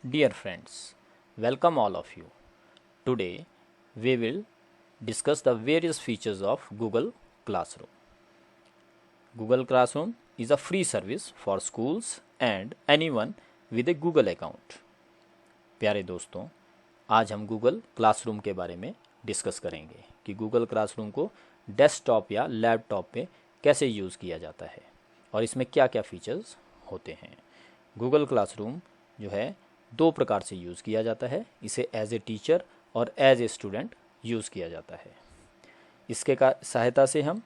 Dear friends, welcome all of you. Today we will discuss the various features of Google Classroom. Google Classroom is a free service for schools and anyone with a Google account. प्यारे दोस्तों, आज हम Google Classroom के बारे में discuss करेंगे कि Google classroom को डेस्कटॉप या लैपटॉप पे कैसे यूज़ किया जाता है और इसमें क्या क्या फीचर्स होते हैं। गूगल क्लासरूम जो है दो प्रकार से यूज़ किया जाता है। इसे एज ए टीचर और एज ए स्टूडेंट यूज़ किया जाता है। इसके सहायता से हम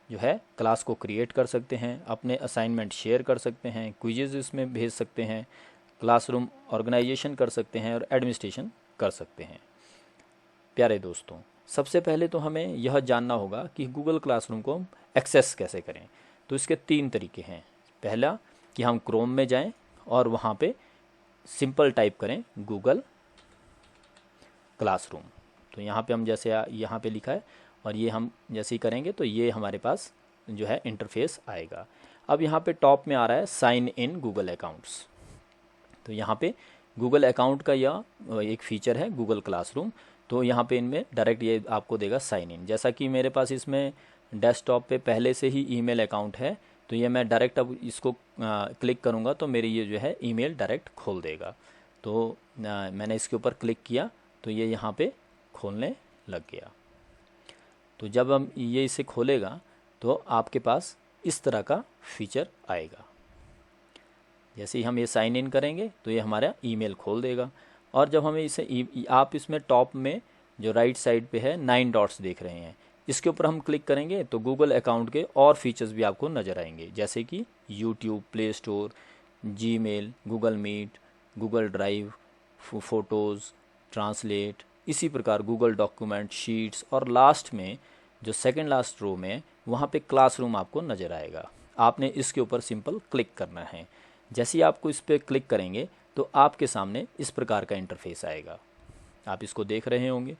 जो है क्लास को क्रिएट कर सकते हैं, अपने असाइनमेंट शेयर कर सकते हैं, क्विजेज इसमें भेज सकते हैं, क्लासरूम ऑर्गेनाइजेशन कर सकते हैं और एडमिनिस्ट्रेशन कर सकते हैं। प्यारे दोस्तों, सबसे पहले तो हमें यह जानना होगा कि गूगल क्लासरूम को हम एक्सेस कैसे करें। तो इसके तीन तरीके हैं। पहला कि हम क्रोम में जाएं और वहाँ पे सिंपल टाइप करें गूगल क्लासरूम। तो यहाँ पे हम जैसे यहाँ पे लिखा है और ये हम जैसे ही करेंगे तो ये हमारे पास जो है इंटरफेस आएगा। अब यहाँ पे टॉप में आ रहा है साइन इन गूगल अकाउंट्स। तो यहाँ पे गूगल अकाउंट का यह एक फीचर है गूगल क्लासरूम। तो यहाँ पे इनमें डायरेक्ट ये आपको देगा साइन इन। जैसा कि मेरे पास इसमें डेस्कटॉप पे पहले से ही ईमेल अकाउंट है, तो ये मैं डायरेक्ट अब इसको क्लिक करूँगा तो मेरी ये जो है ईमेल डायरेक्ट खोल देगा। तो मैंने इसके ऊपर क्लिक किया तो ये यहाँ पे खोलने लग गया। तो जब हम ये इसे खोलेगा तो आपके पास इस तरह का फीचर आएगा। जैसे ही हम ये साइन इन करेंगे तो ये हमारा ईमेल खोल देगा। और जब हमें इसे आप इसमें टॉप में जो राइट साइड पे है 9 डॉट्स देख रहे हैं, इसके ऊपर हम क्लिक करेंगे तो गूगल अकाउंट के और फीचर्स भी आपको नज़र आएंगे, जैसे कि YouTube, Play Store, Gmail, Google Meet, Google Drive, Photos, Translate, इसी प्रकार गूगल डॉक्यूमेंट, शीट्स और लास्ट में जो सेकंड लास्ट रो में वहाँ पे क्लासरूम आपको नज़र आएगा। आपने इसके ऊपर सिंपल क्लिक करना है। जैसे ही आपको इस पर क्लिक करेंगे तो आपके सामने इस प्रकार का इंटरफेस आएगा। आप इसको देख रहे होंगे।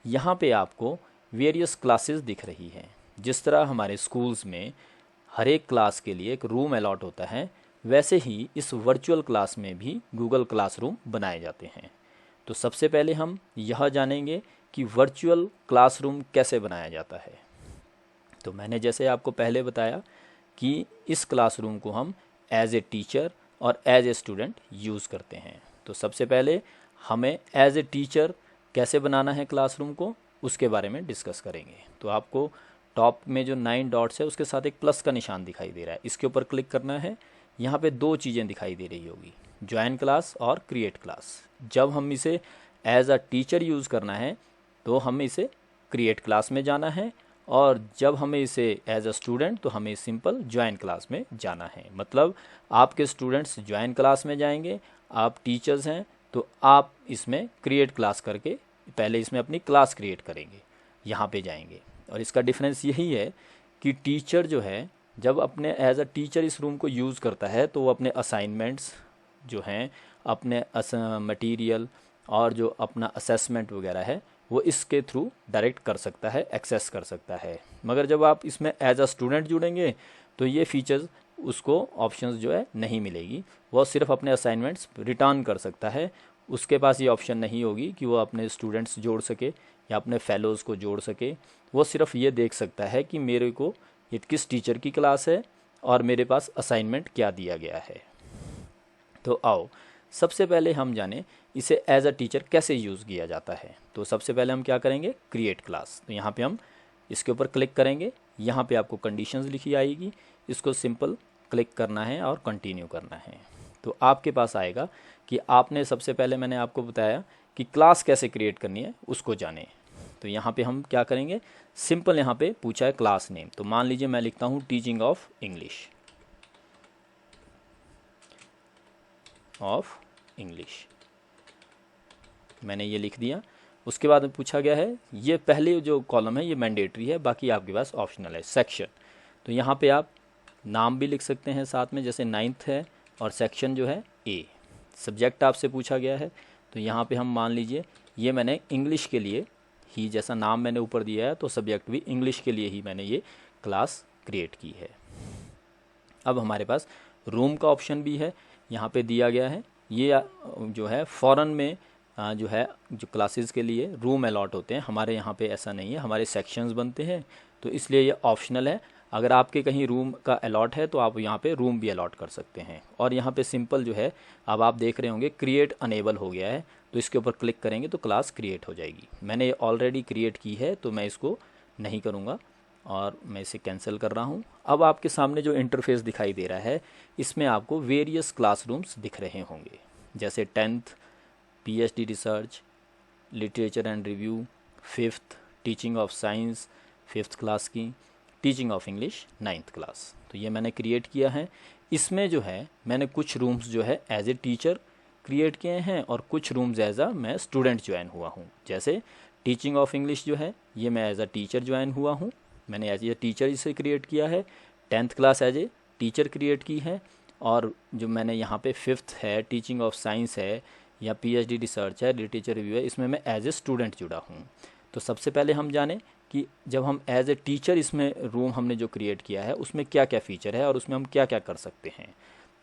यहाँ पे आपको वेरियस क्लासेस दिख रही हैं। जिस तरह हमारे स्कूल्स में हर एक क्लास के लिए एक रूम अलॉट होता है, वैसे ही इस वर्चुअल क्लास में भी गूगल क्लासरूम बनाए जाते हैं। तो सबसे पहले हम यह जानेंगे कि वर्चुअल क्लासरूम कैसे बनाया जाता है। तो मैंने जैसे आपको पहले बताया कि इस क्लासरूम को हम एज ए टीचर और एज ए स्टूडेंट यूज़ करते हैं। तो सबसे पहले हमें एज ए टीचर कैसे बनाना है क्लासरूम को, उसके बारे में डिस्कस करेंगे। तो आपको टॉप में जो 9 डॉट्स है उसके साथ एक प्लस का निशान दिखाई दे रहा है, इसके ऊपर क्लिक करना है। यहाँ पे दो चीज़ें दिखाई दे रही होगी, ज्वाइन क्लास और क्रिएट क्लास। जब हम इसे एज अ टीचर यूज़ करना है तो हमें इसे क्रिएट क्लास में जाना है, और जब हमें इसे एज अ स्टूडेंट तो हमें सिंपल ज्वाइन क्लास में जाना है। मतलब आपके स्टूडेंट्स ज्वाइन क्लास में जाएंगे, आप टीचर्स हैं तो आप इसमें क्रिएट क्लास करके पहले इसमें अपनी क्लास क्रिएट करेंगे, यहाँ पे जाएंगे। और इसका डिफरेंस यही है कि टीचर जो है जब अपने एज अ टीचर इस रूम को यूज़ करता है तो वो अपने असाइनमेंट्स जो हैं, अपने मटेरियल और जो अपना असेसमेंट वगैरह है वो इसके थ्रू डायरेक्ट कर सकता है, एक्सेस कर सकता है। मगर जब आप इसमें एज अ स्टूडेंट जुड़ेंगे तो ये फीचर्स उसको ऑप्शंस जो है नहीं मिलेगी। वो सिर्फ अपने असाइनमेंट्स रिटर्न कर सकता है। उसके पास ये ऑप्शन नहीं होगी कि वो अपने स्टूडेंट्स जोड़ सके या अपने फेलोज़ को जोड़ सके। वो सिर्फ ये देख सकता है कि मेरे को ये किस टीचर की क्लास है और मेरे पास असाइनमेंट क्या दिया गया है। तो आओ सबसे पहले हम जानें इसे एज अ टीचर कैसे यूज़ किया जाता है। तो सबसे पहले हम क्या करेंगे, क्रिएट क्लास। तो यहाँ पे हम इसके ऊपर क्लिक करेंगे। यहाँ पे आपको कंडीशंस लिखी आएगी, इसको सिंपल क्लिक करना है और कंटिन्यू करना है। तो आपके पास आएगा कि आपने सबसे पहले मैंने आपको बताया कि क्लास कैसे क्रिएट करनी है उसको जाने। तो यहाँ पे हम क्या करेंगे, सिंपल यहाँ पे पूछा है क्लास नेम। तो मान लीजिए मैं लिखता हूँ टीचिंग ऑफ इंग्लिश। मैंने ये लिख दिया। उसके बाद पूछा गया है, ये पहले जो कॉलम है ये मैंडेटरी है, बाकी आपके पास ऑप्शनल है। सेक्शन, तो यहाँ पे आप नाम भी लिख सकते हैं साथ में, जैसे 9th है और सेक्शन जो है ए। सब्जेक्ट आपसे पूछा गया है तो यहाँ पे हम मान लीजिए ये मैंने इंग्लिश के लिए ही, जैसा नाम मैंने ऊपर दिया है तो सब्जेक्ट भी इंग्लिश के लिए ही मैंने ये क्लास क्रिएट की है। अब हमारे पास रूम का ऑप्शन भी है, यहाँ पे दिया गया है ये जो है फ़ौरन में जो है जो क्लासेस के लिए रूम अलॉट होते हैं, हमारे यहाँ पे ऐसा नहीं है, हमारे सेक्शंस बनते हैं, तो इसलिए ये ऑप्शनल है। अगर आपके कहीं रूम का अलॉट है तो आप यहाँ पे रूम भी अलॉट कर सकते हैं। और यहाँ पे सिंपल जो है, अब आप देख रहे होंगे क्रिएट अनेबल हो गया है, तो इसके ऊपर क्लिक करेंगे तो क्लास क्रिएट हो जाएगी। मैंने ऑलरेडी क्रिएट की है तो मैं इसको नहीं करूँगा और मैं इसे कैंसिल कर रहा हूँ। अब आपके सामने जो इंटरफेस दिखाई दे रहा है, इसमें आपको वेरियस क्लासरूम्स दिख रहे होंगे, जैसे 10th PhD research, literature and review, 5th teaching of science 5th class की, teaching of English 9th class. तो ये मैंने क्रिएट किया है। इसमें जो है मैंने कुछ रूम्स जो है एज ए टीचर क्रिएट किए हैं और कुछ रूम्स एज अ मैं स्टूडेंट ज्वाइन हुआ हूँ। जैसे टीचिंग ऑफ इंग्लिश जो है ये मैं एज अ टीचर ज्वाइन हुआ हूँ, मैंने एज ए टीचर इसे क्रिएट किया है। 10th class as a teacher create की है। और जो मैंने यहाँ पे 5th है, टीचिंग ऑफ साइंस है, या PhD रिसर्च है, लिटरेचर रिव्यू है, इसमें मैं एज ए स्टूडेंट जुड़ा हूँ। तो सबसे पहले हम जाने कि जब हम एज ए टीचर इसमें रूम हमने जो क्रिएट किया है उसमें क्या क्या फ़ीचर है और उसमें हम क्या क्या कर सकते हैं।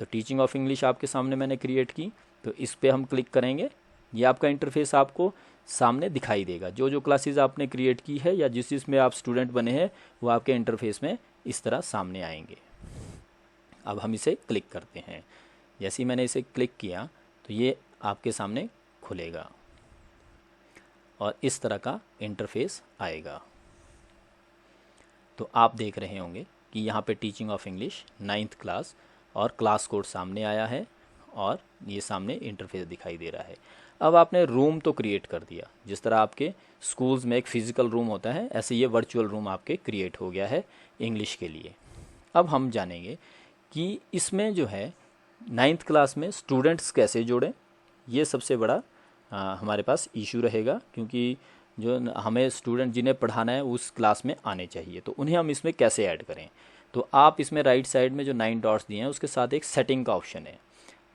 तो टीचिंग ऑफ इंग्लिश आपके सामने मैंने क्रिएट की, तो इस पर हम क्लिक करेंगे, ये आपका इंटरफेस आपको सामने दिखाई देगा। जो जो क्लासेस आपने क्रिएट की है या जिस जिसमें आप स्टूडेंट बने हैं वो आपके इंटरफेस में इस तरह सामने आएंगे। अब हम इसे क्लिक करते हैं। जैसे ही मैंने इसे क्लिक किया तो ये आपके सामने खुलेगा और इस तरह का इंटरफेस आएगा। तो आप देख रहे होंगे कि यहाँ पे teaching of English 9th class और क्लास कोड सामने आया है और ये सामने इंटरफेस दिखाई दे रहा है। अब आपने रूम तो क्रिएट कर दिया, जिस तरह आपके स्कूल्स में एक फ़िज़िकल रूम होता है ऐसे ये वर्चुअल रूम आपके क्रिएट हो गया है इंग्लिश के लिए। अब हम जानेंगे कि इसमें जो है 9th क्लास में स्टूडेंट्स कैसे जोड़ें। ये सबसे बड़ा हमारे पास इशू रहेगा, क्योंकि जो हमें स्टूडेंट जिन्हें पढ़ाना है उस क्लास में आने चाहिए, तो उन्हें हम इसमें कैसे ऐड करें। तो आप इसमें राइट साइड में जो 9 डॉट्स दिए हैं उसके साथ एक सेटिंग का ऑप्शन है।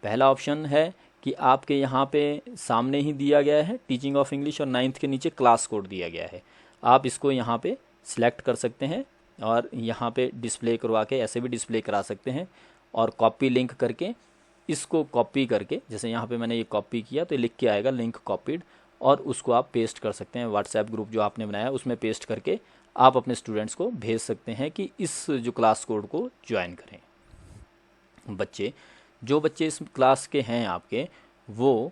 पहला ऑप्शन है कि आपके यहाँ पे सामने ही दिया गया है टीचिंग ऑफ इंग्लिश और 9th के नीचे क्लास कोड दिया गया है। आप इसको यहाँ पे सिलेक्ट कर सकते हैं और यहाँ पे डिस्प्ले करवा के ऐसे भी डिस्प्ले करा सकते हैं, और कॉपी लिंक करके इसको कॉपी करके, जैसे यहाँ पे मैंने ये कॉपी किया तो लिख के आएगा लिंक कॉपीड, और उसको आप पेस्ट कर सकते हैं व्हाट्सएप ग्रुप जो आपने बनाया उसमें पेस्ट करके आप अपने स्टूडेंट्स को भेज सकते हैं कि इस जो क्लास कोड को ज्वाइन करें। जो बच्चे इस क्लास के हैं आपके, वो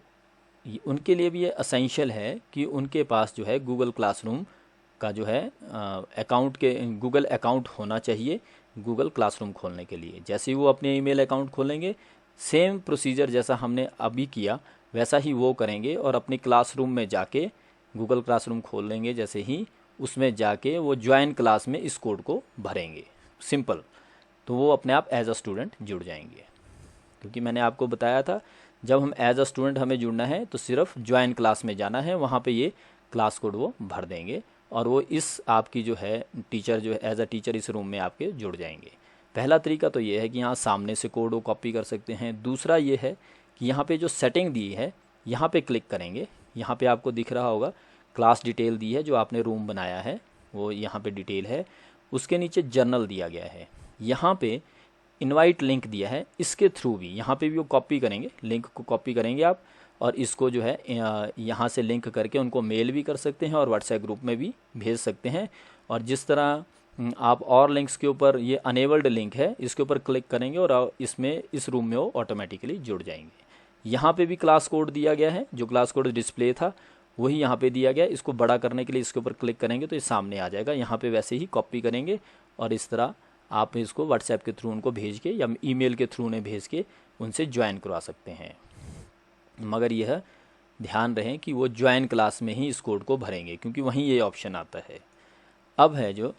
उनके लिए भी ये असेंशियल है कि उनके पास जो है गूगल क्लासरूम का जो है अकाउंट के गूगल अकाउंट होना चाहिए गूगल क्लासरूम खोलने के लिए। जैसे ही वो अपने ईमेल अकाउंट खोलेंगे, सेम प्रोसीजर जैसा हमने अभी किया वैसा ही वो करेंगे और अपनी क्लासरूम में जाके गूगल क्लासरूम खोल लेंगे। जैसे ही उसमें जाके वो ज्वाइन क्लास में इस कोड को भरेंगे, सिंपल, तो वो अपने आप एज अ स्टूडेंट जुड़ जाएंगे। क्योंकि मैंने आपको बताया था जब हम एज अ स्टूडेंट हमें जुड़ना है तो सिर्फ ज्वाइन क्लास में जाना है, वहाँ पे ये क्लास कोड वो भर देंगे और वो इस आपकी जो है टीचर जो है एज अ टीचर इस रूम में आपके जुड़ जाएंगे। पहला तरीका तो ये है कि यहाँ सामने से कोड को कॉपी कर सकते हैं। दूसरा ये है कि यहाँ पे जो सेटिंग दी है यहाँ पे क्लिक करेंगे, यहाँ पे आपको दिख रहा होगा क्लास डिटेल दी है, जो आपने रूम बनाया है वो यहाँ पे डिटेल है, उसके नीचे जर्नल दिया गया है, यहाँ पे इनवाइट लिंक दिया है, इसके थ्रू भी यहाँ पे भी वो कॉपी करेंगे, लिंक को कॉपी करेंगे आप और इसको जो है यहाँ से लिंक करके उनको मेल भी कर सकते हैं और व्हाट्सएप ग्रुप में भी भेज सकते हैं। और जिस तरह आप और लिंक्स के ऊपर ये अनेबल्ड लिंक है इसके ऊपर क्लिक करेंगे और इसमें इस रूम में वो ऑटोमेटिकली जुड़ जाएंगे। यहाँ पे भी क्लास कोड दिया गया है, जो क्लास कोड डिस्प्ले था वही यहाँ पे दिया गया है। इसको बड़ा करने के लिए इसके ऊपर क्लिक करेंगे तो ये सामने आ जाएगा, यहाँ पे वैसे ही कॉपी करेंगे और इस तरह आप इसको व्हाट्सएप के थ्रू उनको भेज के या ईमेल के थ्रू उन्हें भेज के उनसे ज्वाइन करवा सकते हैं। मगर यह ध्यान रहे कि वो ज्वाइन क्लास में ही इस कोड को भरेंगे, क्योंकि वहीं ये ऑप्शन आता है। अब है जो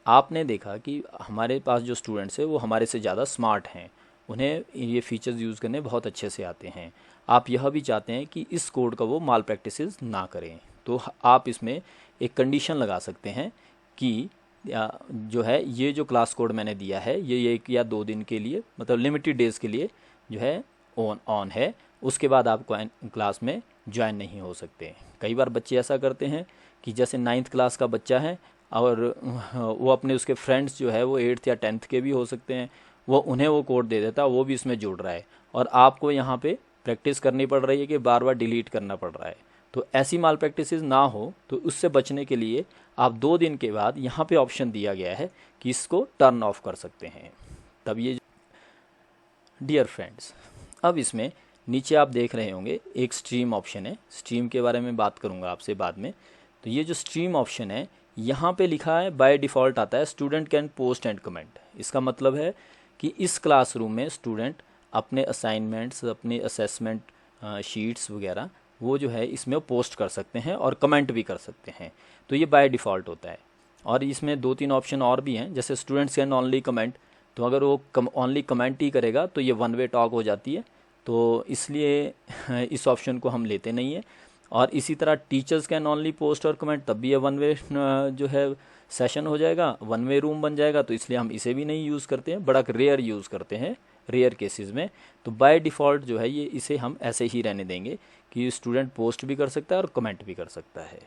आपने देखा कि हमारे पास जो स्टूडेंट्स हैं वो हमारे से ज़्यादा स्मार्ट हैं, उन्हें ये फीचर्स यूज़ करने बहुत अच्छे से आते हैं। आप यह भी चाहते हैं कि इस कोड का वो माल प्रैक्टिसेस ना करें, तो आप इसमें एक कंडीशन लगा सकते हैं कि जो है ये जो क्लास कोड मैंने दिया है ये 1 या 2 दिन के लिए, मतलब लिमिटेड डेज़ के लिए जो है ऑन है, उसके बाद आप क्लास में ज्वाइन नहीं हो सकते। कई बार बच्चे ऐसा करते हैं कि जैसे 9th क्लास का बच्चा है और वो अपने उसके फ्रेंड्स जो है वो 8th या 10th के भी हो सकते हैं, वो उन्हें वो कोड दे देता है, वो भी इसमें जुड़ रहा है और आपको यहाँ पे प्रैक्टिस करनी पड़ रही है कि बार बार डिलीट करना पड़ रहा है। तो ऐसी माल प्रैक्टिसेस ना हो, तो उससे बचने के लिए आप 2 दिन के बाद यहाँ पे ऑप्शन दिया गया है कि इसको टर्न ऑफ कर सकते हैं। तब ये डियर फ्रेंड्स, अब इसमें नीचे आप देख रहे होंगे एक स्ट्रीम ऑप्शन है। स्ट्रीम के बारे में बात करूँगा आपसे बाद में। तो ये जो स्ट्रीम ऑप्शन है, यहाँ पे लिखा है बाय डिफ़ॉल्ट आता है student can post and comment. इसका मतलब है कि इस क्लासरूम में स्टूडेंट अपने असाइनमेंट्स, अपने असेसमेंट शीट्स वगैरह वो जो है इसमें पोस्ट कर सकते हैं और कमेंट भी कर सकते हैं। तो ये बाय डिफ़ॉल्ट होता है। और इसमें 2-3 ऑप्शन और भी हैं, जैसे स्टूडेंट्स कैन ओनली कमेंट। तो अगर वो ओनली कमेंट ही करेगा तो ये वन वे टॉक हो जाती है, तो इसलिए इस ऑप्शन को हम लेते नहीं है। और इसी तरह टीचर्स कैन ओनली पोस्ट और कमेंट, तब भी ये वन वे जो है सेशन हो जाएगा, वन वे रूम बन जाएगा, तो इसलिए हम इसे भी नहीं यूज़ करते हैं, बड़ा रेयर यूज़ करते हैं, रेयर केसेस में। तो बाय डिफ़ॉल्ट जो है ये इसे हम ऐसे ही रहने देंगे कि स्टूडेंट पोस्ट भी कर सकता है और कमेंट भी कर सकता है।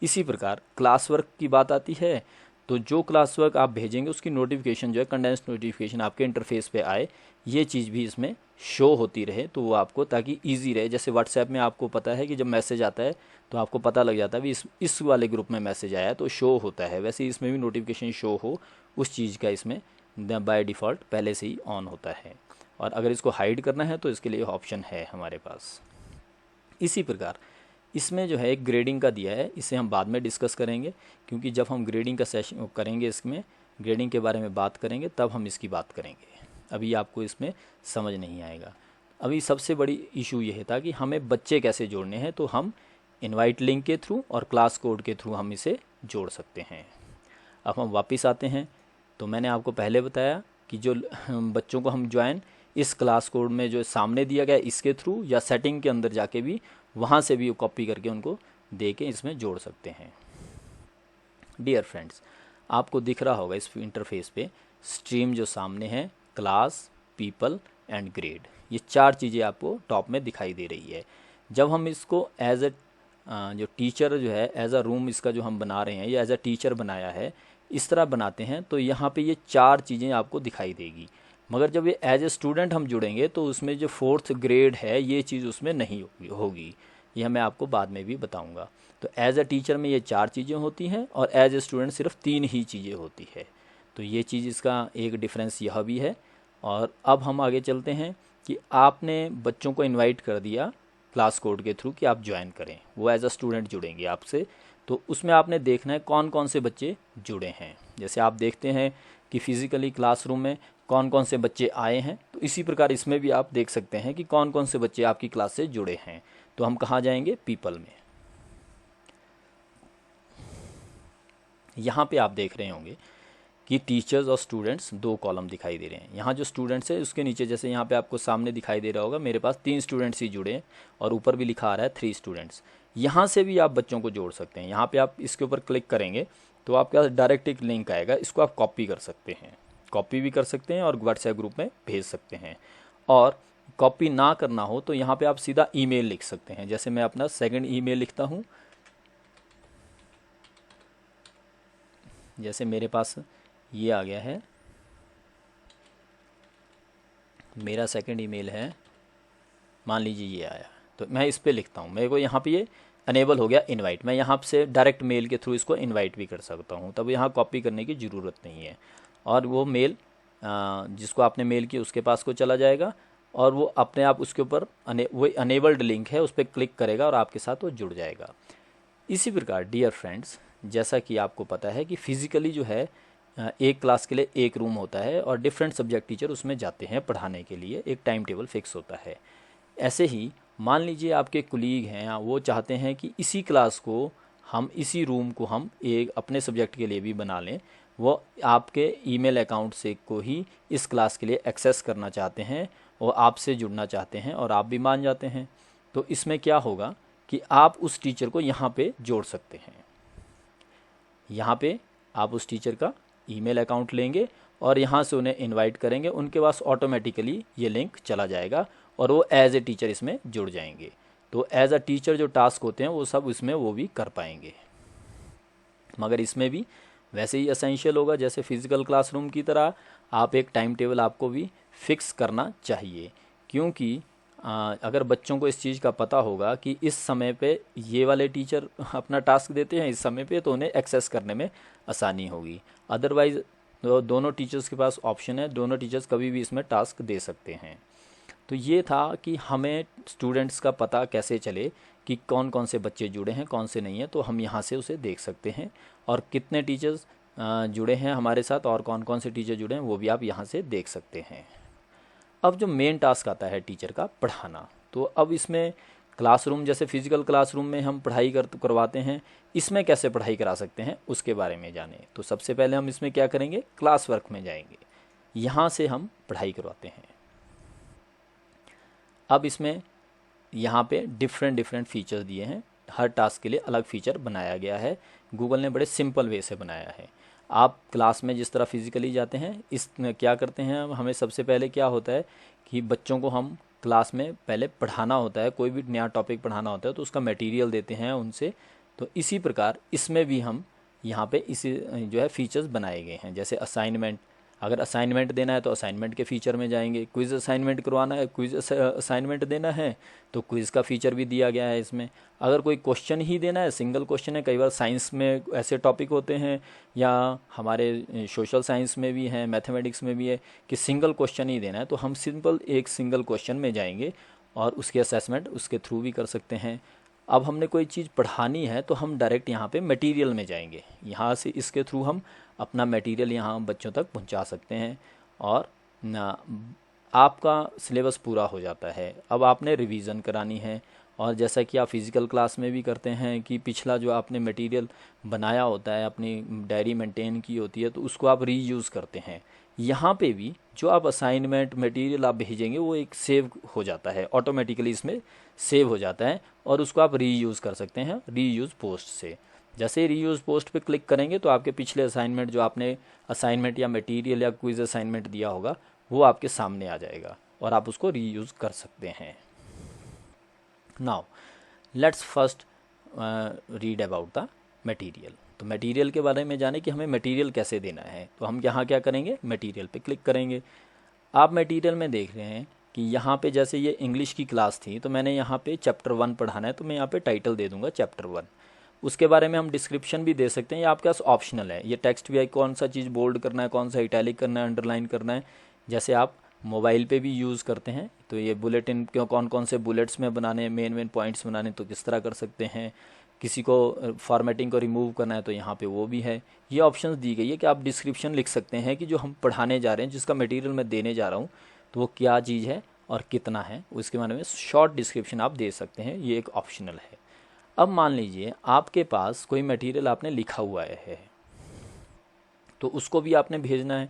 इसी प्रकार क्लास वर्क की बात आती है, तो जो क्लास वर्क आप भेजेंगे उसकी नोटिफिकेशन जो है, कंडेंस्ड नोटिफिकेशन आपके इंटरफेस पे आए, ये चीज़ भी इसमें शो होती रहे, तो वो आपको ताकि इजी रहे। जैसे व्हाट्सएप में आपको पता है कि जब मैसेज आता है तो आपको पता लग जाता है भी इस वाले ग्रुप में मैसेज आया है तो शो होता है, वैसे ही इसमें भी नोटिफिकेशन शो हो उस चीज़ का इसमें बाय डिफ़ॉल्ट पहले से ही ऑन होता है। और अगर इसको हाइड करना है तो इसके लिए ऑप्शन है हमारे पास। इसी प्रकार इसमें जो है एक ग्रेडिंग का दिया है, इसे हम बाद में डिस्कस करेंगे, क्योंकि जब हम ग्रेडिंग का सेशन करेंगे, इसमें ग्रेडिंग के बारे में बात करेंगे, तब हम इसकी बात करेंगे। अभी आपको इसमें समझ नहीं आएगा। अभी सबसे बड़ी इशू ये था कि हमें बच्चे कैसे जोड़ने हैं, तो हम इनवाइट लिंक के थ्रू और क्लास कोड के थ्रू हम इसे जोड़ सकते हैं। अब हम वापस आते हैं, तो मैंने आपको पहले बताया कि जो बच्चों को हम ज्वाइन इस क्लास कोड में जो सामने दिया गया इसके थ्रू, या सेटिंग के अंदर जाके भी वहाँ से भी कॉपी करके उनको दे के इसमें जोड़ सकते हैं। डियर फ्रेंड्स, आपको दिख रहा होगा इस इंटरफेस पे स्ट्रीम जो सामने है, क्लास, पीपल एंड ग्रेड, ये 4 चीज़ें आपको टॉप में दिखाई दे रही है। जब हम इसको एज ए जो टीचर जो है एज अ रूम इसका जो हम बना रहे हैं, या एज अ टीचर बनाया है, इस तरह बनाते हैं, तो यहाँ पे ये 4 चीज़ें आपको दिखाई देगी। मगर जब ये एज ए स्टूडेंट हम जुड़ेंगे तो उसमें जो 4th ग्रेड है ये चीज़ उसमें नहीं होगी। यह मैं आपको बाद में भी बताऊंगा। तो एज ए टीचर में ये 4 चीज़ें होती हैं और एज ए स्टूडेंट सिर्फ 3 ही चीज़ें होती है। तो ये चीज़ इसका एक डिफरेंस यह भी है। और अब हम आगे चलते हैं कि आपने बच्चों को इनवाइट कर दिया क्लास कोड के थ्रू कि आप ज्वाइन करें, वो एज अ स्टूडेंट जुड़ेंगे आपसे, तो उसमें आपने देखना है कौन कौन से बच्चे जुड़े हैं। जैसे आप देखते हैं कि फिज़िकली क्लासरूम में कौन कौन से बच्चे आए हैं, तो इसी प्रकार इसमें भी आप देख सकते हैं कि कौन कौन से बच्चे आपकी क्लास से जुड़े हैं। तो हम कहाँ जाएंगे, पीपल में। यहाँ पे आप देख रहे होंगे कि टीचर्स और स्टूडेंट्स 2 कॉलम दिखाई दे रहे हैं। यहाँ जो स्टूडेंट्स है उसके नीचे, जैसे यहाँ पे आपको सामने दिखाई दे रहा होगा, मेरे पास 3 स्टूडेंट्स ही जुड़े हैं और ऊपर भी लिखा आ रहा है 3 स्टूडेंट्स। यहाँ से भी आप बच्चों को जोड़ सकते हैं। यहाँ पे आप इसके ऊपर क्लिक करेंगे तो आपके पास डायरेक्ट एक लिंक आएगा, इसको आप कॉपी कर सकते हैं, कॉपी भी कर सकते हैं और व्हाट्सएप ग्रुप में भेज सकते हैं। और कॉपी ना करना हो तो यहाँ पे आप सीधा ईमेल लिख सकते हैं। जैसे मैं अपना सेकंड ईमेल लिखता हूँ, जैसे मेरे पास ये आ गया है, मेरा सेकंड ईमेल है, मान लीजिए ये आया, तो मैं इस पर लिखता हूँ, मेरे को यहाँ पे ये अनेबल हो गया इनवाइट। मैं यहाँ से डायरेक्ट मेल के थ्रू इसको इनवाइट भी कर सकता हूँ, तब यहाँ कॉपी करने की ज़रूरत नहीं है। और वो मेल जिसको आपने मेल किया उसके पास को चला जाएगा और वो अपने आप उसके ऊपर वो अनेबल्ड लिंक है उस पर क्लिक करेगा और आपके साथ वो जुड़ जाएगा। इसी प्रकार डियर फ्रेंड्स, जैसा कि आपको पता है कि फिज़िकली जो है एक क्लास के लिए एक रूम होता है और डिफरेंट सब्जेक्ट टीचर उसमें जाते हैं पढ़ाने के लिए, एक टाइम टेबल फिक्स होता है। ऐसे ही मान लीजिए आपके कुलीग हैं, वो चाहते हैं कि इसी क्लास को हम, इसी रूम को हम एक अपने सब्जेक्ट के लिए भी बना लें, वो आपके ईमेल अकाउंट से को ही इस क्लास के लिए एक्सेस करना चाहते हैं और आपसे जुड़ना चाहते हैं और आप भी मान जाते हैं, तो इसमें क्या होगा कि आप उस टीचर को यहाँ पे जोड़ सकते हैं। यहाँ पे आप उस टीचर का ईमेल अकाउंट लेंगे और यहाँ से उन्हें इनवाइट करेंगे, उनके पास ऑटोमेटिकली ये लिंक चला जाएगा और वो एज ए टीचर इसमें जुड़ जाएंगे। तो एज अ टीचर जो टास्क होते हैं वो सब इसमें वो भी कर पाएंगे। मगर इसमें भी वैसे ही एसेंशियल होगा जैसे फिज़िकल क्लासरूम की तरह, आप एक टाइम टेबल आपको भी फिक्स करना चाहिए, क्योंकि अगर बच्चों को इस चीज़ का पता होगा कि इस समय पे ये वाले टीचर अपना टास्क देते हैं इस समय पे, तो उन्हें एक्सेस करने में आसानी होगी। अदरवाइज़ दोनों टीचर्स के पास ऑप्शन है, दोनों टीचर्स कभी भी इसमें टास्क दे सकते हैं। तो ये था कि हमें स्टूडेंट्स का पता कैसे चले कि कौन कौन से बच्चे जुड़े हैं कौन से नहीं हैं, तो हम यहाँ से उसे देख सकते हैं। और कितने टीचर्स जुड़े हैं हमारे साथ और कौन कौन से टीचर जुड़े हैं वो भी आप यहाँ से देख सकते हैं। अब जो मेन टास्क आता है टीचर का, पढ़ाना, तो अब इसमें क्लासरूम, जैसे फिजिकल क्लासरूम में हम पढ़ाई करवाते हैं, इसमें कैसे पढ़ाई करा सकते हैं उसके बारे में जाने। तो सबसे पहले हम इसमें क्या करेंगे, क्लास वर्क में जाएंगे, यहाँ से हम पढ़ाई करवाते हैं। अब इसमें यहाँ पे डिफरेंट फीचर्स दिए हैं, हर टास्क के लिए अलग फीचर बनाया गया है। गूगल ने बड़े सिंपल वे से बनाया है। आप क्लास में जिस तरह फिजिकली जाते हैं, इस क्या करते हैं, हमें सबसे पहले क्या होता है कि बच्चों को हम क्लास में पहले पढ़ाना होता है, कोई भी नया टॉपिक पढ़ाना होता है तो उसका मटेरियल देते हैं उनसे। तो इसी प्रकार इसमें भी हम यहाँ पे इसी जो है फीचर्स बनाए गए हैं। जैसे असाइनमेंट, अगर असाइनमेंट देना है तो असाइनमेंट के फीचर में जाएंगे, क्विज़ असाइनमेंट करवाना है, क्विज़ असाइनमेंट देना है तो क्विज़ का फीचर भी दिया गया है इसमें। अगर कोई क्वेश्चन ही देना है, सिंगल क्वेश्चन है, कई बार साइंस में ऐसे टॉपिक होते हैं या हमारे सोशल साइंस में भी हैं, मैथमेटिक्स में भी है कि सिंगल क्वेश्चन ही देना है, तो हम सिंपल एक सिंगल क्वेश्चन में जाएंगे और उसकी असेसमेंट उसके थ्रू भी कर सकते हैं। अब हमने कोई चीज़ पढ़ानी है तो हम डायरेक्ट यहाँ पे मटेरियल में जाएंगे, यहाँ से इसके थ्रू हम अपना मटेरियल यहाँ बच्चों तक पहुँचा सकते हैं और ना आपका सिलेबस पूरा हो जाता है। अब आपने रिवीजन करानी है, और जैसा कि आप फिज़िकल क्लास में भी करते हैं कि पिछला जो आपने मटेरियल बनाया होता है, अपनी डायरी मेंटेन की होती है, तो उसको आप रीयूज़ करते हैं। यहाँ पे भी जो आप असाइनमेंट मटेरियल आप भेजेंगे वो एक सेव हो जाता है, ऑटोमेटिकली इसमें सेव हो जाता है और उसको आप रीयूज़ कर सकते हैं रीयूज़ पोस्ट से। जैसे रीयूज़ पोस्ट पे क्लिक करेंगे तो आपके पिछले असाइनमेंट, जो आपने असाइनमेंट या मटेरियल या क्विज असाइनमेंट दिया होगा, वो आपके सामने आ जाएगा और आप उसको रीयूज़ कर सकते हैं। Now let's first read about the material. तो मटेरियल के बारे में जाने कि हमें मटेरियल कैसे देना है, तो हम यहाँ क्या करेंगे, मटेरियल पे क्लिक करेंगे। आप मटेरियल में देख रहे हैं कि यहाँ पे जैसे ये इंग्लिश की क्लास थी तो मैंने यहाँ पे चैप्टर 1 पढ़ाना है, तो मैं यहाँ पे टाइटल दे दूँगा चैप्टर 1। उसके बारे में हम डिस्क्रिप्शन भी दे सकते हैं, ये आपके पास ऑप्शनल है। ये टेक्स्ट भी है, कौन सा चीज़ बोल्ड करना है, कौन सा इटैलिक करना है, अंडरलाइन करना है। जैसे आप मोबाइल पे भी यूज़ करते हैं तो ये बुलेटिन क्यों, कौन कौन से बुलेट्स में बनाने, मेन पॉइंट्स बनाने तो किस तरह कर सकते हैं। किसी को फॉर्मेटिंग को रिमूव करना है तो यहाँ पे वो भी है। ये ऑप्शंस दी गई है कि आप डिस्क्रिप्शन लिख सकते हैं कि जो हम पढ़ाने जा रहे हैं, जिसका मटेरियल मैं देने जा रहा हूँ, तो वो क्या चीज़ है और कितना है, उसके बारे में शॉर्ट डिस्क्रिप्शन आप दे सकते हैं। ये एक ऑप्शनल है। अब मान लीजिए आपके पास कोई मटेरियल आपने लिखा हुआ है तो उसको भी आपने भेजना है,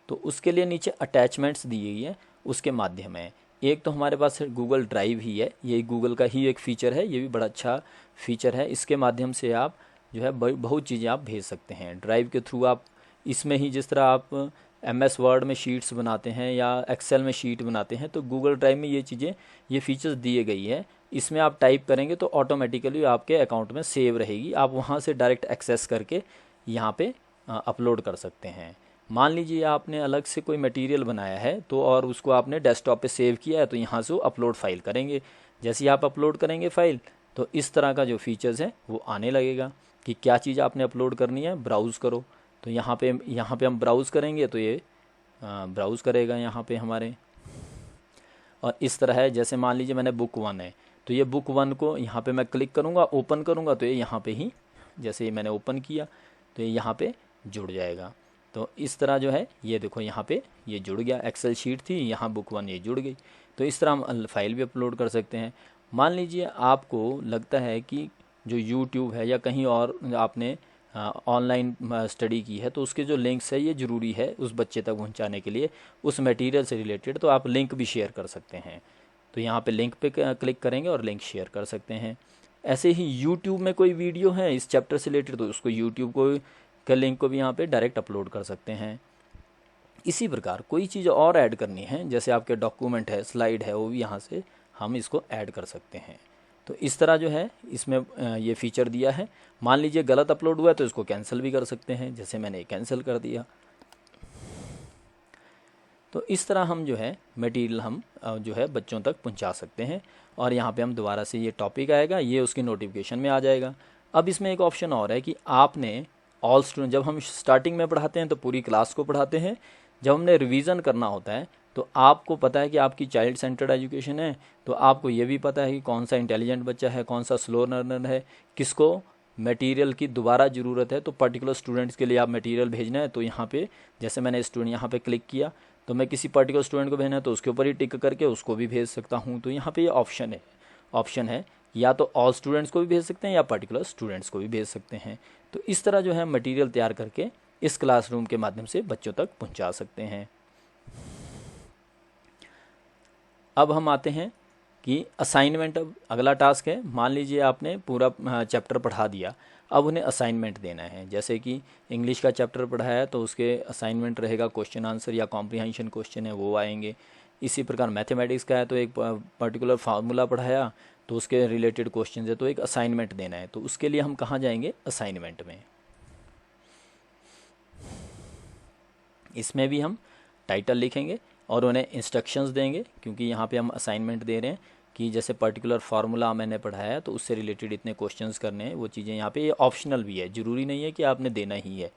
तो उसके लिए नीचे अटैचमेंट्स दी गई है, उसके माध्यम है। एक तो हमारे पास गूगल ड्राइव ही है, ये गूगल का ही एक फ़ीचर है, ये भी बड़ा अच्छा फ़ीचर है। इसके माध्यम से आप जो है बहुत चीज़ें आप भेज सकते हैं ड्राइव के थ्रू। आप इसमें ही जिस तरह आप MS वर्ड में शीट्स बनाते हैं या एक्सेल में शीट बनाते हैं, तो गूगल ड्राइव में ये चीज़ें, ये फीचर्स दिए गई है। इसमें आप टाइप करेंगे तो ऑटोमेटिकली आपके अकाउंट में सेव रहेगी, आप वहाँ से डायरेक्ट एक्सेस करके यहाँ पे अपलोड कर सकते हैं। मान लीजिए आपने अलग से कोई मटेरियल बनाया है तो और उसको आपने डेस्कटॉप पे सेव किया है, तो यहाँ से वो अपलोड फाइल करेंगे। जैसे ही आप अपलोड करेंगे फाइल, तो इस तरह का जो फीचर्स है वो आने लगेगा कि क्या चीज़ आपने अपलोड करनी है, ब्राउज़ करो। तो यहाँ पे हम ब्राउज़ करेंगे तो ये ब्राउज़ करेगा यहाँ पे हमारे। और इस तरह है, जैसे मान लीजिए मैंने बुक 1 है तो ये बुक 1 को यहाँ पे मैं क्लिक करूँगा, ओपन करूँगा तो ये यहाँ पे ही, जैसे ये मैंने ओपन किया तो ये यहाँ पे जुड़ जाएगा। तो इस तरह जो है ये देखो यहाँ पे ये जुड़ गया, एक्सेल शीट थी, यहाँ बुक 1 ये जुड़ गई। तो इस तरह हम फाइल भी अपलोड कर सकते हैं। मान लीजिए आपको लगता है कि जो यूट्यूब है या कहीं और आपने ऑनलाइन स्टडी की है तो उसके जो लिंक्स है ये ज़रूरी है उस बच्चे तक पहुंचाने के लिए, उस मटेरियल से रिलेटेड, तो आप लिंक भी शेयर कर सकते हैं। तो यहाँ पे लिंक पे क्लिक करेंगे और लिंक शेयर कर सकते हैं। ऐसे ही यूट्यूब में कोई वीडियो है इस चैप्टर से रिलेटेड तो उसको यूट्यूब को का लिंक को भी यहाँ पे डायरेक्ट अपलोड कर सकते हैं। इसी प्रकार कोई चीज़ और ऐड करनी है, जैसे आपके डॉक्यूमेंट है, स्लाइड है, वो भी यहाँ से हम इसको ऐड कर सकते हैं। तो इस तरह जो है इसमें ये फीचर दिया है। मान लीजिए गलत अपलोड हुआ है तो इसको कैंसिल भी कर सकते हैं, जैसे मैंने कैंसिल कर दिया। तो इस तरह हम जो है मटेरियल हम जो है बच्चों तक पहुंचा सकते हैं। और यहाँ पे हम दोबारा से ये टॉपिक आएगा, ये उसकी नोटिफिकेशन में आ जाएगा। अब इसमें एक ऑप्शन और है कि आपने ऑल स्टूडेंट, जब हम स्टार्टिंग में पढ़ाते हैं तो पूरी क्लास को पढ़ाते हैं, जब हमने रिवीजन करना होता है तो आपको पता है कि आपकी चाइल्ड सेंटर्ड एजुकेशन है, तो आपको ये भी पता है कि कौन सा इंटेलिजेंट बच्चा है, कौन सा स्लो लर्नर है, किसको मटेरियल की दोबारा ज़रूरत है, तो पर्टिकुलर स्टूडेंट्स के लिए आप मटेरियल भेजना है। तो यहाँ पे जैसे मैंने स्टूडेंट यहाँ पे क्लिक किया तो मैं किसी पर्टिकुलर स्टूडेंट को भेजना है तो उसके ऊपर ही टिक करके उसको भी भेज सकता हूँ। तो यहाँ पे ये ऑप्शन है या तो ऑल स्टूडेंट्स को भी भेज सकते हैं या पर्टिकुलर स्टूडेंट्स को भी भेज सकते हैं। तो इस तरह जो है मटेरियल तैयार करके इस क्लासरूम के माध्यम से बच्चों तक पहुँचा सकते हैं। अब हम आते हैं कि असाइनमेंट। अब अगला टास्क है, मान लीजिए आपने पूरा चैप्टर पढ़ा दिया, अब उन्हें असाइनमेंट देना है। जैसे कि इंग्लिश का चैप्टर पढ़ाया है तो उसके असाइनमेंट रहेगा, क्वेश्चन आंसर या कॉम्प्रिहेंशन क्वेश्चन है वो आएंगे। इसी प्रकार मैथमेटिक्स का है तो एक पर्टिकुलर फार्मूला पढ़ाया तो उसके रिलेटेड क्वेश्चन है तो एक असाइनमेंट देना है। तो उसके लिए हम कहाँ जाएंगे, असाइनमेंट में। इसमें भी हम टाइटल लिखेंगे और उन्हें इंस्ट्रक्शंस देंगे, क्योंकि यहाँ पे हम असाइनमेंट दे रहे हैं कि जैसे पर्टिकुलर फार्मूला मैंने पढ़ाया है तो उससे रिलेटेड इतने क्वेश्चंस करने हैं, वो चीज़ें यहाँ पे। ये ऑप्शनल भी है, ज़रूरी नहीं है कि आपने देना ही है।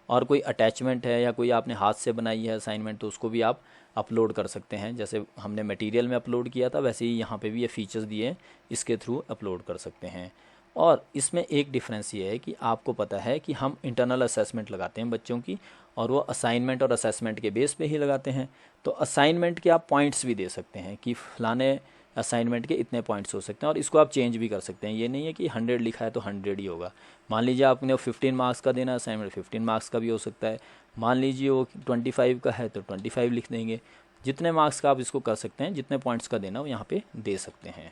और कोई अटैचमेंट है या कोई आपने हाथ से बनाई है असाइनमेंट तो उसको भी आप अपलोड कर सकते हैं। जैसे हमने मटेरियल में अपलोड किया था वैसे ही यहाँ पे भी ये फीचर्स दिए हैं, इसके थ्रू अपलोड कर सकते हैं। और इसमें एक डिफरेंस ये है कि आपको पता है कि हम इंटरनल असेसमेंट लगाते हैं बच्चों की, और वो असाइनमेंट और असेसमेंट के बेस पे ही लगाते हैं। तो असाइनमेंट के आप पॉइंट्स भी दे सकते हैं कि फलाने असाइनमेंट के इतने पॉइंट्स हो सकते हैं, और इसको आप चेंज भी कर सकते हैं। ये नहीं है कि 100 लिखा है तो 100 ही होगा। मान लीजिए आपने 15 मार्क्स का देना असाइनमेंट, 15 मार्क्स का भी हो सकता है। मान लीजिए वो 25 का है तो 25 लिख देंगे। जितने मार्क्स का आप इसको कर सकते हैं, जितने पॉइंट्स का देना वो यहाँ पे दे सकते हैं।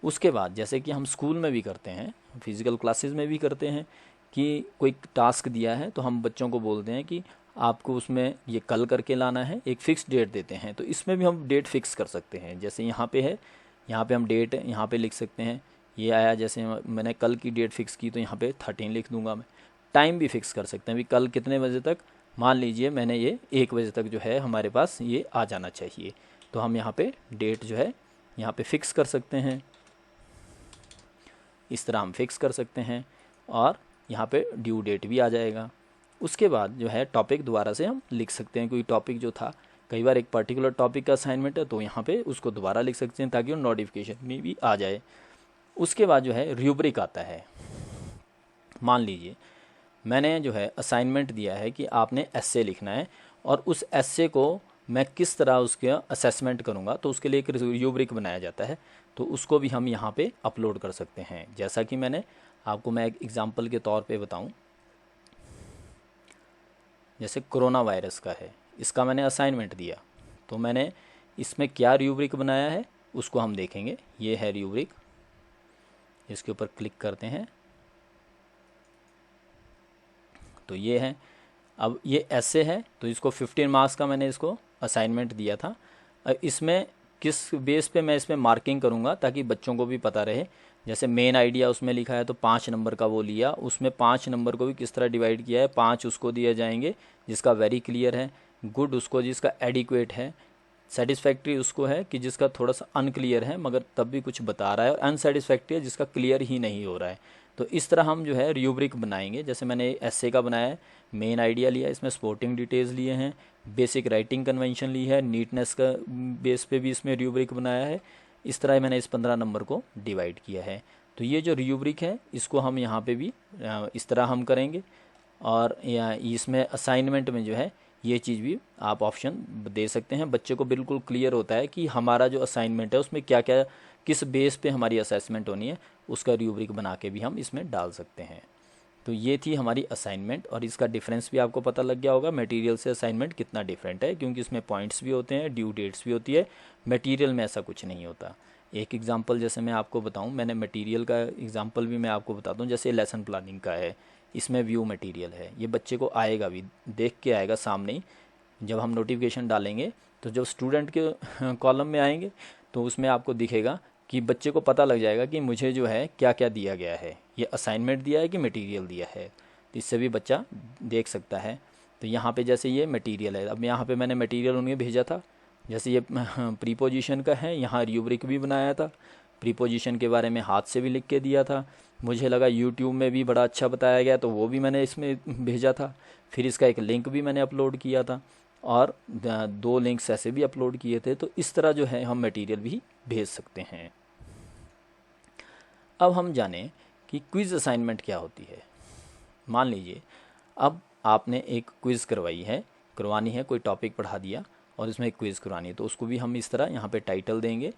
उसके बाद जैसे कि हम स्कूल में भी करते हैं, फिज़िकल क्लासेस में भी करते हैं कि कोई टास्क दिया है तो हम बच्चों को बोलते हैं कि आपको उसमें ये कल करके लाना है, एक फ़िक्स डेट देते हैं। तो इसमें भी हम डेट फिक्स कर सकते हैं। जैसे यहाँ पे है, यहाँ पे हम डेट यहाँ पे लिख सकते हैं। ये आया, जैसे मैंने कल की डेट फिक्स की तो यहाँ पे 13 लिख दूंगा मैं। टाइम भी फिक्स कर सकते हैं, भी कल कितने बजे तक, मान लीजिए मैंने ये 1 बजे तक जो है हमारे पास ये आ जाना चाहिए। तो हम यहाँ पे डेट जो है यहाँ पे फिक्स कर सकते हैं। इस तरह हम फिक्स कर सकते हैं और यहाँ पे ड्यू डेट भी आ जाएगा। उसके बाद जो है टॉपिक दोबारा से हम लिख सकते हैं। कोई टॉपिक जो था, कई बार एक पर्टिकुलर टॉपिक का असाइनमेंट है तो यहाँ पे उसको दोबारा लिख सकते हैं ताकि वो नोटिफिकेशन में भी आ जाए। उसके बाद जो है रूब्रिक आता है। मान लीजिए मैंने जो है असाइनमेंट दिया है कि आपने एस्से लिखना है, और उस एस्से को मैं किस तरह उसके असेसमेंट करूँगा तो उसके लिए एक रूब्रिक बनाया जाता है। तो उसको भी हम यहाँ पे अपलोड कर सकते हैं। जैसा कि मैं एक एग्जांपल के तौर पे बताऊं, जैसे कोरोना वायरस का है, इसका मैंने असाइनमेंट दिया तो मैंने इसमें क्या रूब्रिक बनाया है उसको हम देखेंगे। ये है रूब्रिक, इसके ऊपर क्लिक करते हैं तो ये है। अब ये ऐसे है तो इसको 15 मार्क्स का मैंने इसको असाइनमेंट दिया था। इसमें किस बेस पे मैं इसमें मार्किंग करूँगा ताकि बच्चों को भी पता रहे। जैसे मेन आइडिया उसमें लिखा है तो 5 नंबर का वो लिया, उसमें 5 नंबर को भी किस तरह डिवाइड किया है। 5 उसको दिए जाएंगे जिसका वेरी क्लियर है, गुड उसको जिसका एडिक्वेट है, सेटिस्फैक्ट्री उसको है कि जिसका थोड़ा सा अनक्लियर है मगर तब भी कुछ बता रहा है, और अनसेटिस्फैक्ट्री है जिसका क्लियर ही नहीं हो रहा है। तो इस तरह हम जो है रूब्रिक बनाएंगे। जैसे मैंने एस्से का बनाया है, मेन आइडिया लिया, इसमें स्पोर्टिंग डिटेल्स लिए हैं, बेसिक राइटिंग कन्वेंशन ली है, नीटनेस का बेस पे भी इसमें रूब्रिक बनाया है। इस तरह मैंने इस 15 नंबर को डिवाइड किया है। तो ये जो रूब्रिक है इसको हम यहाँ पे भी इस तरह हम करेंगे। और इसमें असाइनमेंट में जो है ये चीज़ भी आप ऑप्शन दे सकते हैं। बच्चे को बिल्कुल क्लियर होता है कि हमारा जो असाइनमेंट है उसमें क्या क्या, किस बेस पे हमारी असेसमेंट होनी है, उसका रूब्रिक बना के भी हम इसमें डाल सकते हैं। तो ये थी हमारी असाइनमेंट, और इसका डिफरेंस भी आपको पता लग गया होगा मटेरियल से असाइनमेंट कितना डिफरेंट है, क्योंकि इसमें पॉइंट्स भी होते हैं, ड्यू डेट्स भी होती है। मटेरियल में ऐसा कुछ नहीं होता। एक एग्जांपल जैसे मैं आपको बताऊं, मैंने मटेरियल का एग्जांपल भी मैं आपको बताता हूं। जैसे लेसन प्लानिंग का है, इसमें व्यू मटेरियल है, ये बच्चे को आएगा भी, देख के आएगा सामने ही। जब हम नोटिफिकेशन डालेंगे तो जब स्टूडेंट के कॉलम में आएंगे तो उसमें आपको दिखेगा कि बच्चे को पता लग जाएगा कि मुझे जो है क्या क्या दिया गया है, ये असाइनमेंट दिया है कि मटेरियल दिया है। तो इससे भी बच्चा देख सकता है। तो यहाँ पे जैसे ये मटेरियल है, अब यहाँ पे मैंने मटेरियल उन्हें भेजा था, जैसे ये प्रीपोजिशन का है, यहाँ रूब्रिक भी बनाया था, प्रीपोजिशन के बारे में हाथ से भी लिख के दिया था, मुझे लगा यूट्यूब में भी बड़ा अच्छा बताया गया तो वो भी मैंने इसमें भेजा था, फिर इसका एक लिंक भी मैंने अपलोड किया था और 2 लिंक्स ऐसे भी अपलोड किए थे। तो इस तरह जो है हम मटेरियल भी भेज सकते हैं। अब हम जानें कि क्विज़ असाइनमेंट क्या होती है। मान लीजिए अब आपने एक क्विज़ करवानी है, कोई टॉपिक पढ़ा दिया और इसमें एक क्विज़ करवानी है, तो उसको भी हम इस तरह यहाँ पे टाइटल देंगे,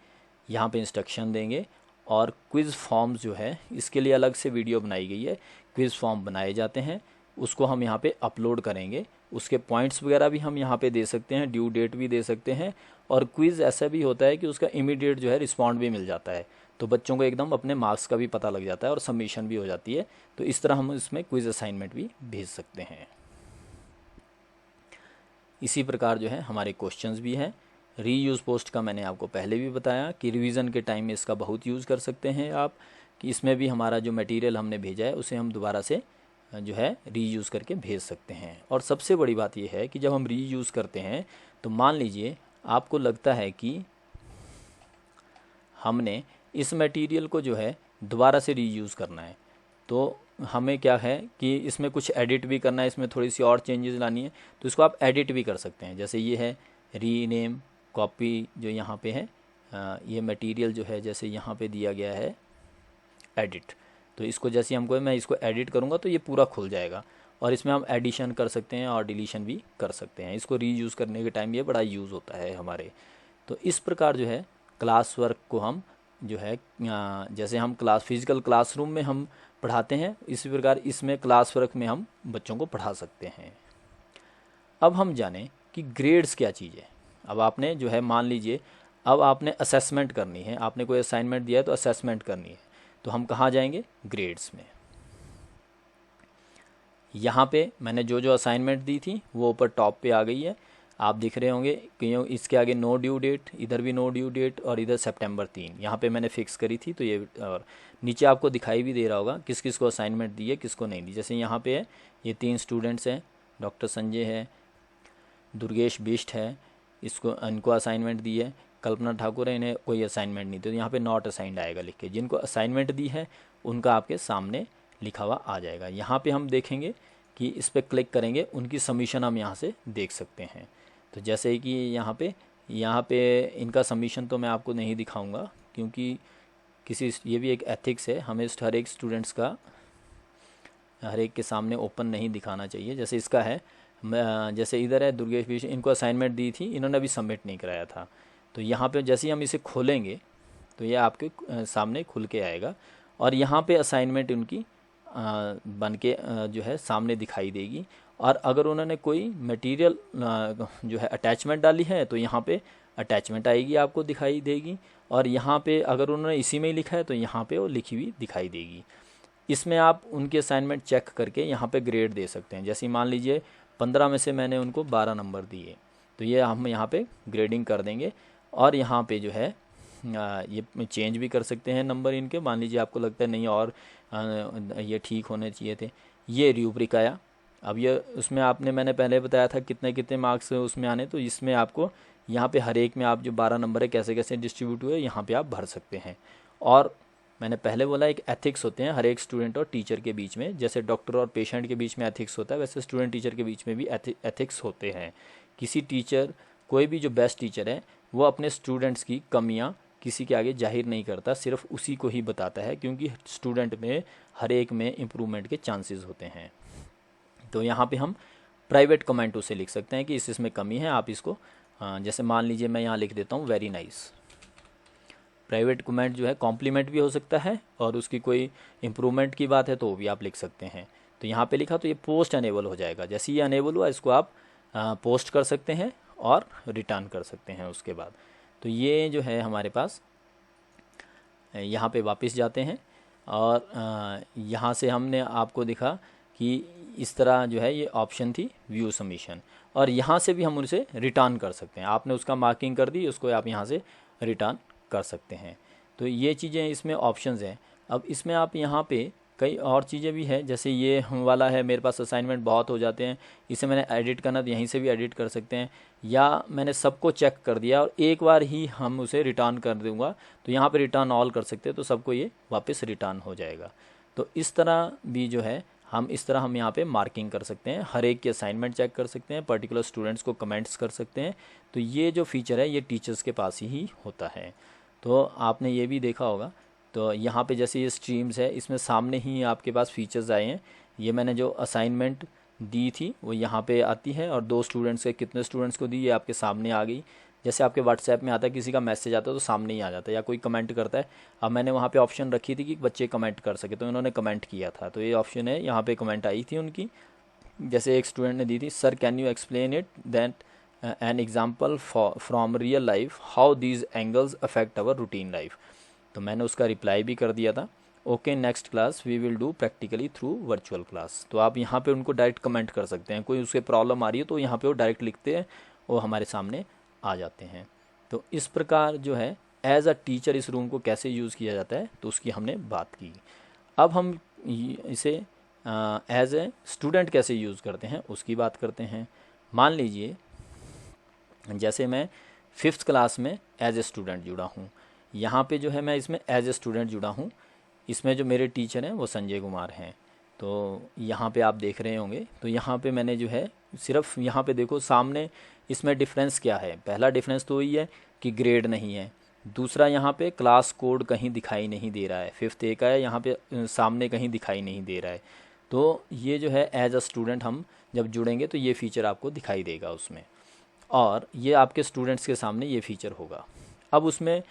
यहाँ पे इंस्ट्रक्शन देंगे और क्विज़ फॉर्म्स जो है इसके लिए अलग से वीडियो बनाई गई है, क्विज़ फॉर्म बनाए जाते हैं, उसको हम यहाँ पे अपलोड करेंगे, उसके पॉइंट्स वगैरह भी हम यहाँ पे दे सकते हैं, ड्यू डेट भी दे सकते हैं और क्विज़ ऐसा भी होता है कि उसका इमीडिएट जो है रिस्पॉन्ड भी मिल जाता है, तो बच्चों को एकदम अपने मार्क्स का भी पता लग जाता है और सबमिशन भी हो जाती है। तो इस तरह हम इसमें क्विज़ असाइनमेंट भी भेज सकते हैं। इसी प्रकार जो है हमारे क्वेश्चंस भी हैं। रीयूज़ पोस्ट का मैंने आपको पहले भी बताया कि रिवीजन के टाइम में इसका बहुत यूज़ कर सकते हैं आप, कि इसमें भी हमारा जो मटेरियल हमने भेजा है उसे हम दोबारा से जो है रीयूज़ करके भेज सकते हैं। और सबसे बड़ी बात यह है कि जब हम रीयूज़ करते हैं तो मान लीजिए आपको लगता है कि हमने इस मटेरियल को जो है दोबारा से रीयूज़ करना है, तो हमें क्या है कि इसमें कुछ एडिट भी करना है, इसमें थोड़ी सी और चेंजेस लानी है, तो इसको आप एडिट भी कर सकते हैं। जैसे ये है रीनेम कॉपी जो यहाँ पे है, ये मटेरियल जो है जैसे यहाँ पे दिया गया है एडिट, तो इसको जैसे मैं इसको एडिट करूँगा तो ये पूरा खुल जाएगा और इसमें हम एडिशन कर सकते हैं और डिलीशन भी कर सकते हैं। इसको रीयूज़ करने के टाइम ये बड़ा यूज़ होता है हमारे। तो इस प्रकार जो है क्लास वर्क को हम जो है जैसे हम फिजिकल क्लासरूम में हम पढ़ाते हैं, इसी प्रकार इसमें क्लास वर्क में हम बच्चों को पढ़ा सकते हैं। अब हम जानें कि ग्रेड्स क्या चीज़ है। अब आपने जो है मान लीजिए अब आपने असेसमेंट करनी है, आपने कोई असाइनमेंट दिया है तो असेसमेंट करनी है, तो हम कहाँ जाएंगे? ग्रेड्स में। यहाँ पे मैंने जो जो असाइनमेंट दी थी वो ऊपर टॉप पे आ गई है, आप दिख रहे होंगे कि इसके आगे नो ड्यू डेट, इधर भी नो ड्यू डेट और इधर सितंबर 3 यहाँ पे मैंने फिक्स करी थी। तो ये और नीचे आपको दिखाई भी दे रहा होगा किस किस को असाइनमेंट दी है किस को नहीं दी। जैसे यहाँ पे है ये 3 स्टूडेंट्स हैं, डॉक्टर संजय है, दुर्गेश बिष्ट है, इनको असाइनमेंट दी है, कल्पना ठाकुर है, इन्हें कोई असाइनमेंट नहीं, तो यहाँ पे नॉट असाइंड आएगा लिख के। जिनको असाइनमेंट दी है उनका आपके सामने लिखा हुआ आ जाएगा। यहाँ पे हम देखेंगे कि इस पर क्लिक करेंगे, उनकी सबमिशन हम यहाँ से देख सकते हैं। तो जैसे कि यहाँ पे इनका सबमिशन तो मैं आपको नहीं दिखाऊंगा क्योंकि ये भी एक एथिक्स है, हमें हर एक स्टूडेंट्स का हर एक के सामने ओपन नहीं दिखाना चाहिए। जैसे इसका है, जैसे इधर है दुर्गेश विश, इनको असाइनमेंट दी थी, इन्होंने अभी सबमिट नहीं कराया था। तो यहाँ पे जैसे ही हम इसे खोलेंगे तो ये आपके सामने खुल के आएगा और यहाँ पे असाइनमेंट उनकी बन के जो है सामने दिखाई देगी। और अगर उन्होंने कोई मटेरियल जो है अटैचमेंट डाली है तो यहाँ पे अटैचमेंट आएगी, आपको दिखाई देगी। और यहाँ पे अगर उन्होंने इसी में ही लिखा है तो यहाँ पे वो लिखी हुई दिखाई देगी। इसमें आप उनके असाइनमेंट चेक करके यहाँ पे ग्रेड दे सकते हैं। जैसे मान लीजिए 15 में से मैंने उनको 12 नंबर दिए, तो ये हम यहाँ पे ग्रेडिंग कर देंगे और यहाँ पे जो है ये चेंज भी कर सकते हैं नंबर इनके। मान लीजिए आपको लगता है नहीं और ये ठीक होने चाहिए थे। ये रूब्रिक आया। अब ये उसमें मैंने पहले बताया था कितने कितने मार्क्स उसमें आने, तो इसमें आपको यहाँ पे हर एक में आप जो 12 नंबर है कैसे कैसे डिस्ट्रीब्यूट हुए यहाँ पे आप भर सकते हैं। और मैंने पहले बोला एक एथिक्स होते हैं हर एक स्टूडेंट और टीचर के बीच में, जैसे डॉक्टर और पेशेंट के बीच में एथिक्स होता है वैसे स्टूडेंट टीचर के बीच में भी एथिक्स होते हैं। किसी टीचर, कोई भी जो बेस्ट टीचर है वो अपने स्टूडेंट्स की कमियाँ किसी के आगे जाहिर नहीं करता, सिर्फ उसी को ही बताता है क्योंकि स्टूडेंट में हर एक में इम्प्रूवमेंट के चांसेस होते हैं। तो यहाँ पे हम प्राइवेट कमेंट उसे लिख सकते हैं कि इसमें कमी है, आप इसको जैसे मान लीजिए मैं यहाँ लिख देता हूँ वेरी नाइस। प्राइवेट कमेंट जो है कॉम्प्लीमेंट भी हो सकता है और उसकी कोई इम्प्रूवमेंट की बात है तो वो भी आप लिख सकते हैं। तो यहाँ पे लिखा तो ये पोस्ट अनेबल हो जाएगा। जैसे ये अनेबल हुआ इसको आप पोस्ट कर सकते हैं और रिटर्न कर सकते हैं उसके बाद। तो ये जो है हमारे पास यहाँ पे वापस जाते हैं और यहाँ से हमने आपको दिखा कि इस तरह जो है ये ऑप्शन थी व्यू सबमिशन, और यहाँ से भी हम उसे रिटर्न कर सकते हैं। आपने उसका मार्किंग कर दी, उसको आप यहाँ से रिटर्न कर सकते हैं। तो ये चीज़ें इसमें ऑप्शंस हैं। अब इसमें आप यहाँ पे कई और चीज़ें भी हैं, जैसे ये वाला है, मेरे पास असाइनमेंट बहुत हो जाते हैं, इसे मैंने एडिट करना तो यहीं से भी एडिट कर सकते हैं, या मैंने सबको चेक कर दिया और एक बार ही हम उसे रिटर्न कर दूंगा तो यहाँ पे रिटर्न ऑल कर सकते हैं, तो सबको ये वापस रिटर्न हो जाएगा। तो इस तरह भी जो है हम यहाँ पे मार्किंग कर सकते हैं, हर एक की असाइनमेंट चेक कर सकते हैं, पर्टिकुलर स्टूडेंट्स को कमेंट्स कर सकते हैं। तो ये जो फीचर है ये टीचर्स के पास ही होता है। तो आपने ये भी देखा होगा। तो यहाँ पे जैसे ये स्ट्रीम्स है, इसमें सामने ही आपके पास फीचर्स आए हैं। ये मैंने जो असाइनमेंट दी थी वो यहाँ पे आती है, और 2 स्टूडेंट्स के कितने स्टूडेंट्स को दी ये आपके सामने आ गई। जैसे आपके व्हाट्सएप में आता है, किसी का मैसेज आता है तो सामने ही आ जाता है, या कोई कमेंट करता है। अब मैंने वहाँ पे ऑप्शन रखी थी कि बच्चे कमेंट कर सके, तो इन्होंने कमेंट किया था, तो ये ऑप्शन है, यहाँ पे कमेंट आई थी उनकी। जैसे एक स्टूडेंट ने दी थी, sir can you explain it that an example from real life how these angles affect our routine life. तो मैंने उसका रिप्लाई भी कर दिया था, okay next class we will do practically through virtual class. तो आप यहाँ पे उनको डायरेक्ट कमेंट कर सकते हैं, कोई उसके प्रॉब्लम आ रही है तो यहाँ पे वो डायरेक्ट लिखते हैं, वो हमारे सामने आ जाते हैं। तो इस प्रकार जो है एज अ टीचर इस रूम को कैसे यूज़ किया जाता है तो उसकी हमने बात की। अब हम इसे एज ए स्टूडेंट कैसे यूज़ करते हैं उसकी बात करते हैं। मान लीजिए जैसे मैं 5th क्लास में एज ए स्टूडेंट जुड़ा हूँ, यहाँ पे जो है मैं इसमें एज ए स्टूडेंट जुड़ा हूँ। इसमें जो मेरे टीचर हैं वो संजय कुमार हैं। तो यहाँ पे आप देख रहे होंगे, तो यहाँ पे मैंने जो है सिर्फ यहाँ पे देखो सामने इसमें डिफरेंस क्या है। पहला डिफरेंस तो वही है कि ग्रेड नहीं है, दूसरा यहाँ पे क्लास कोड कहीं दिखाई नहीं दे रहा है, 5th A का है, यहाँ पे सामने कहीं दिखाई नहीं दे रहा है। तो ये जो है एज अ स्टूडेंट हम जब जुड़ेंगे तो ये फीचर आपको दिखाई देगा उसमें, और ये आपके स्टूडेंट्स के सामने ये फीचर होगा। अब उसमें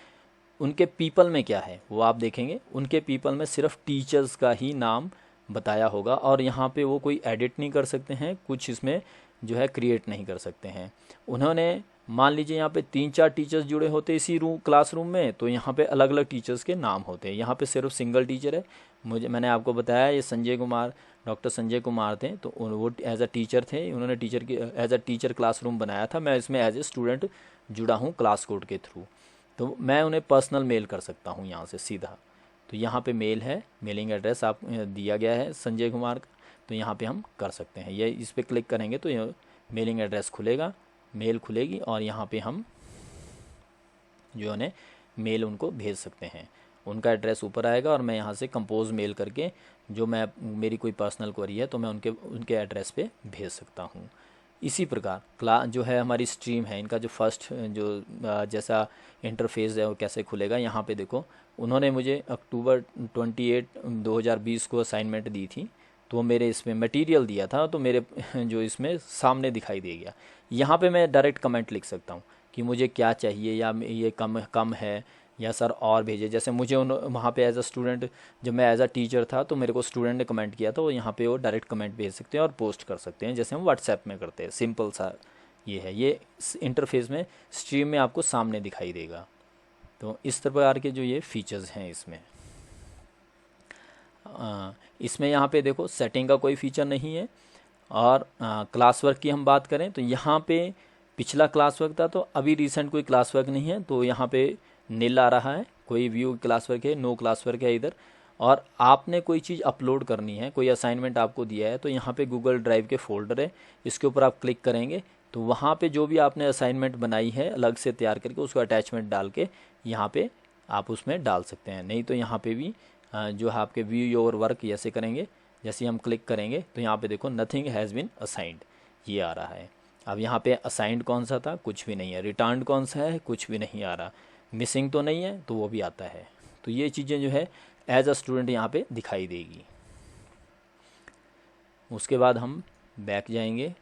उनके पीपल में क्या है वो आप देखेंगे, उनके पीपल में सिर्फ टीचर्स का ही नाम बताया होगा, और यहाँ पे वो कोई एडिट नहीं कर सकते हैं, कुछ इसमें जो है क्रिएट नहीं कर सकते हैं। उन्होंने मान लीजिए यहाँ पे 3-4 टीचर्स जुड़े होते इसी क्लासरूम में, तो यहाँ पे अलग अलग टीचर्स के नाम होते हैं। यहाँ पे सिर्फ सिंगल टीचर है, मैंने आपको बताया ये संजय कुमार, डॉक्टर संजय कुमार थे, तो वो एज अ टीचर थे, उन्होंने टीचर की एज अ टीचर क्लासरूम बनाया था। मैं इसमें एज ए स्टूडेंट जुड़ा हूँ क्लास कोड के थ्रू, तो मैं उन्हें पर्सनल मेल कर सकता हूँ यहाँ से सीधा। तो यहाँ पे मेल है, मेलिंग एड्रेस आप दिया गया है संजय कुमार का, तो यहाँ पे हम कर सकते हैं। ये इस पर क्लिक करेंगे तो ये मेलिंग एड्रेस खुलेगा, मेल खुलेगी, और यहाँ पे हम जो है मेल उनको भेज सकते हैं। उनका एड्रेस ऊपर आएगा और मैं यहाँ से कंपोज मेल करके जो मैं मेरी कोई पर्सनल क्वेरी है तो मैं उनके एड्रेस पे भेज सकता हूँ। इसी प्रकार क्लास जो है हमारी स्ट्रीम है, इनका जो फर्स्ट जो जैसा इंटरफेस है वो कैसे खुलेगा, यहाँ पे देखो उन्होंने मुझे अक्टूबर 28, 2020 को असाइनमेंट दी थी, तो मेरे इसमें मटेरियल दिया था, तो मेरे जो इसमें सामने दिखाई दे गया। यहाँ पे मैं डायरेक्ट कमेंट लिख सकता हूँ कि मुझे क्या चाहिए, या ये कम है, या सर और भेजे। जैसे मुझे वहाँ पे एज अ स्टूडेंट, जब मैं एज अ टीचर था तो मेरे को स्टूडेंट ने कमेंट किया था, वो यहाँ पे वो डायरेक्ट कमेंट भेज सकते हैं और पोस्ट कर सकते हैं, जैसे हम व्हाट्सएप में करते हैं। सिंपल सा ये है, ये इंटरफेस में स्ट्रीम में आपको सामने दिखाई देगा। तो इस प्रकार के जो ये फीचर्स हैं इसमें यहाँ पे देखो सेटिंग का कोई फीचर नहीं है। और क्लास वर्क की हम बात करें तो यहाँ पे पिछला क्लास वर्क था, तो अभी रिसेंट कोई क्लास वर्क नहीं है, तो यहाँ पे नील आ रहा है, कोई व्यू क्लास वर्क है, नो क्लास वर्क है इधर। और आपने कोई चीज़ अपलोड करनी है, कोई असाइनमेंट आपको दिया है, तो यहाँ पे गूगल ड्राइव के फोल्डर है, इसके ऊपर आप क्लिक करेंगे तो वहाँ पे जो भी आपने असाइनमेंट बनाई है अलग से तैयार करके उसको अटैचमेंट डाल के यहाँ पे आप उसमें डाल सकते हैं। नहीं तो यहाँ पे भी जो है आपके व्यू योर वर्क ऐसे करेंगे, जैसे हम क्लिक करेंगे तो यहाँ पे देखो नथिंग हैज़ बीन असाइंड ये आ रहा है। अब यहाँ पे असाइंड कौन सा था, कुछ भी नहीं है, रिटर्न कौन सा है, कुछ भी नहीं आ रहा, मिसिंग तो नहीं है तो वो भी आता है। तो ये चीज़ें जो है एज अ स्टूडेंट यहाँ पे दिखाई देगी। उसके बाद हम बैक जाएंगे,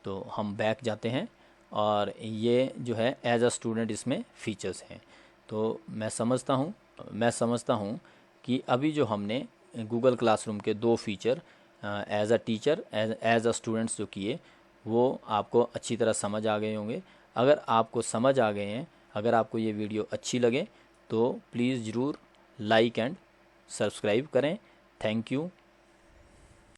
तो हम बैक जाते हैं और ये जो है एज अ स्टूडेंट इसमें फ़ीचर्स हैं। तो मैं समझता हूँ कि अभी जो हमने गूगल क्लासरूम के 2 feature as a teacher as a students जो किए वो आपको अच्छी तरह समझ आ गए होंगे। अगर आपको समझ आ गए हैं, अगर आपको ये वीडियो अच्छी लगे तो प्लीज़ ज़रूर लाइक एंड सब्सक्राइब करें। Thank you.